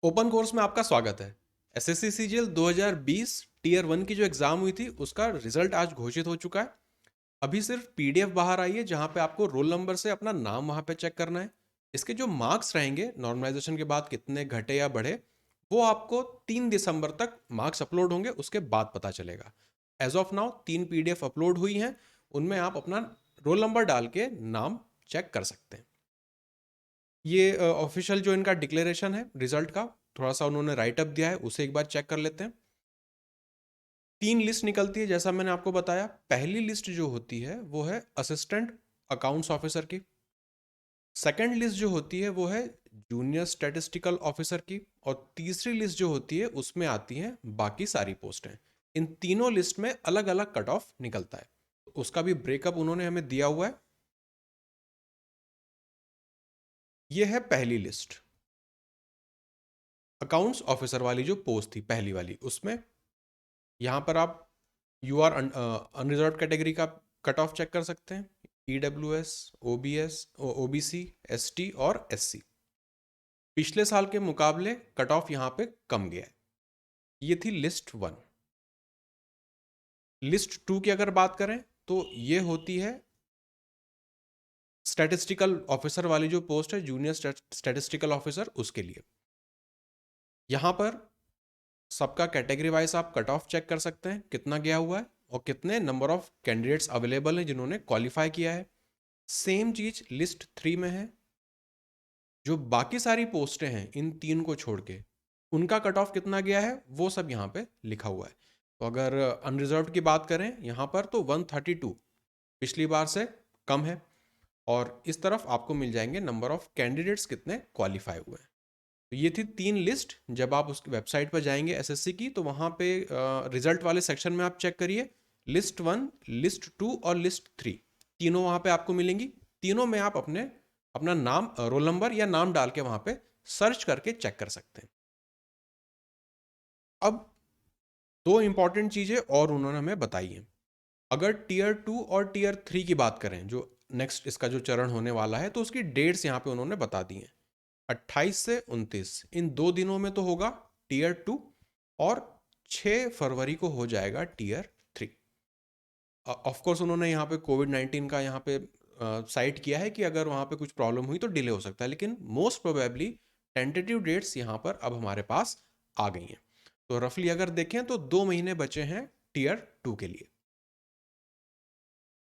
Open course में आपका स्वागत है। एसएससी सीजीएल 2020 टीयर 1 की जो एग्ज़ाम हुई थी उसका रिजल्ट आज घोषित हो चुका है। अभी सिर्फ पीडीएफ बाहर आई है जहां पे आपको रोल नंबर से अपना नाम वहां पे चेक करना है। इसके जो मार्क्स रहेंगे नॉर्मलाइजेशन के बाद कितने घटे या बढ़े, वो आपको 3 दिसंबर तक मार्क्स अपलोड होंगे, उसके बाद पता चलेगा। As of now 3 PDF upload हुई हैं, उनमें आप अपना रोल नंबर डाल के नाम चेक कर सकते हैं। ये ऑफिशियल जो इनका डिक्लेरेशन है रिजल्ट का, थोड़ा सा उन्होंने राइट अप दिया है, उसे एक बार चेक कर लेते हैं। 3 लिस्ट निकलती है जैसा मैंने आपको बताया। पहली लिस्ट जो होती है वो है असिस्टेंट अकाउंट्स ऑफिसर की। सेकंड लिस्ट जो होती है वो है जूनियर स्टैटिस्टिकल ऑफिसर की। और तीसरी लिस्ट जो होती है उसमें आती हैं बाकी सारी पोस्टें। इन तीनों लिस्ट में अलग अलग कट ऑफ निकलता है, उसका भी ब्रेकअप उन्होंने हमें दिया हुआ है। ये है पहली लिस्ट, अकाउंट्स ऑफिसर वाली जो पोस्ट थी पहली वाली, उसमें यहाँ पर आप यू आर अनरिजर्व कैटेगरी का कट ऑफ चेक कर सकते हैं। ईडब्ल्यूएस, ओबीएस, ओबीसी, एसटी और एससी। पिछले साल के मुकाबले कट ऑफ यहाँ पे कम गया है। ये थी लिस्ट 1। लिस्ट 2 की अगर बात करें तो ये होती है स्टैटिस्टिकल ऑफिसर वाली जो पोस्ट है, जूनियर स्टैटिस्टिकल ऑफिसर, उसके लिए। यहाँ पर सबका कैटेगरी वाइज आप कट ऑफ चेक कर सकते हैं कितना गया हुआ है और कितने नंबर ऑफ कैंडिडेट्स अवेलेबल हैं जिन्होंने क्वालिफाई किया है। सेम चीज लिस्ट 3 में है। जो बाकी सारी पोस्टें हैं इन 3 को छोड़ के, उनका कट ऑफ कितना गया है वो सब यहाँ पे लिखा हुआ है। तो अगर अनरिजर्व्ड की बात करें यहाँ पर तो 132 पिछली बार से कम है। और इस तरफ आपको मिल जाएंगे नंबर ऑफ कैंडिडेट्स कितने क्वालिफाई हुए हैं। तो ये थी 3 लिस्ट। जब आप उसकी वेबसाइट पर जाएंगे एसएससी की, तो वहाँ पे रिजल्ट वाले सेक्शन में आप चेक करिए, लिस्ट 1, लिस्ट 2 और लिस्ट 3 तीनों वहाँ पे आपको मिलेंगी। तीनों में आप अपना नाम, रोल नंबर या नाम डाल के वहाँ पे सर्च करके चेक कर सकते हैं। अब 2 इंपॉर्टेंट चीज़ें और उन्होंने हमें बताई हैं। अगर टीयर 2 और टीयर 3 की बात करें, जो नेक्स्ट इसका जो चरण होने वाला है, तो उसकी डेट्स यहाँ पे उन्होंने बता दी हैं। 28 से 29 इन 2 दिनों में तो होगा टीयर 2, और 6 फरवरी को हो जाएगा टीयर 3। ऑफ कोर्स उन्होंने यहाँ पे कोविड-19 का यहाँ पे साइट किया है कि अगर वहाँ पे कुछ प्रॉब्लम हुई तो डिले हो सकता है, लेकिन मोस्ट प्रोबेबली टेंटेटिव डेट्स यहाँ पर अब हमारे पास आ गई हैं। तो रफली अगर देखें तो 2 महीने बचे हैं टीयर 2 के लिए।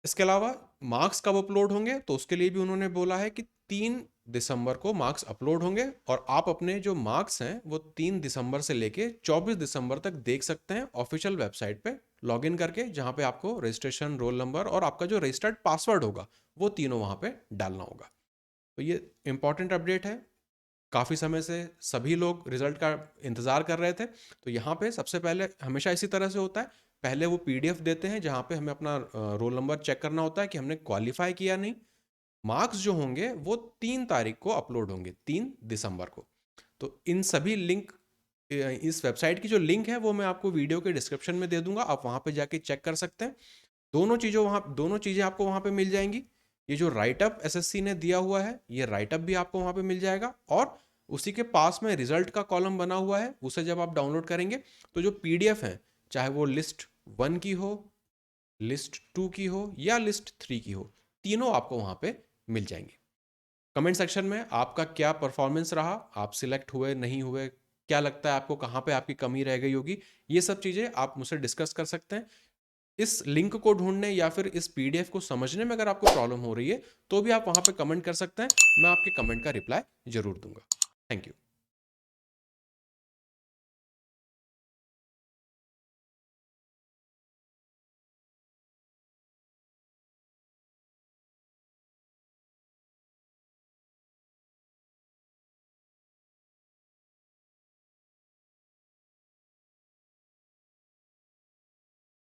इसके अलावा मार्क्स कब अपलोड होंगे, तो उसके लिए भी उन्होंने बोला है कि 3 दिसंबर को मार्क्स अपलोड होंगे। और आप अपने जो मार्क्स हैं वो 3 दिसंबर से लेके 24 दिसंबर तक देख सकते हैं ऑफिशियल वेबसाइट पे लॉगिन करके, जहाँ पे आपको रजिस्ट्रेशन, रोल नंबर और आपका जो रजिस्टर्ड पासवर्ड होगा वो तीनों वहाँ पे डालना होगा। तो ये इंपॉर्टेंट अपडेट है। काफ़ी समय से सभी लोग रिजल्ट का इंतज़ार कर रहे थे। तो यहाँ पे सबसे पहले हमेशा इसी तरह से होता है, पहले वो पीडीएफ देते हैं जहाँ पे हमें अपना रोल नंबर चेक करना होता है कि हमने क्वालिफाई किया नहीं। मार्क्स जो होंगे वो 3 तारीख को अपलोड होंगे, 3 दिसंबर को। तो इन सभी लिंक, इस वेबसाइट की जो लिंक है वो मैं आपको वीडियो के डिस्क्रिप्शन में दे दूंगा, आप वहाँ पे जाके चेक कर सकते हैं। दोनों चीज़ें आपको वहाँ पे मिल जाएंगी। ये जो राइटअप एसएससी ने दिया हुआ है, ये राइटअप भी आपको वहाँ पे मिल जाएगा। और उसी के पास में रिजल्ट का कॉलम बना हुआ है, उसे जब आप डाउनलोड करेंगे तो जो पीडीएफ है, चाहे वो लिस्ट 1 की हो, लिस्ट 2 की हो या लिस्ट 3 की हो, तीनों आपको वहाँ पे मिल जाएंगे। कमेंट सेक्शन में आपका क्या परफॉर्मेंस रहा, आप सिलेक्ट हुए नहीं हुए, क्या लगता है आपको कहाँ पे आपकी कमी रह गई होगी, ये सब चीज़ें आप मुझसे डिस्कस कर सकते हैं। इस लिंक को ढूंढने या फिर इस पीडीएफ को समझने में अगर आपको प्रॉब्लम हो रही है तो भी आप वहाँ पे कमेंट कर सकते हैं, मैं आपके कमेंट का रिप्लाई जरूर दूंगा। Thank you.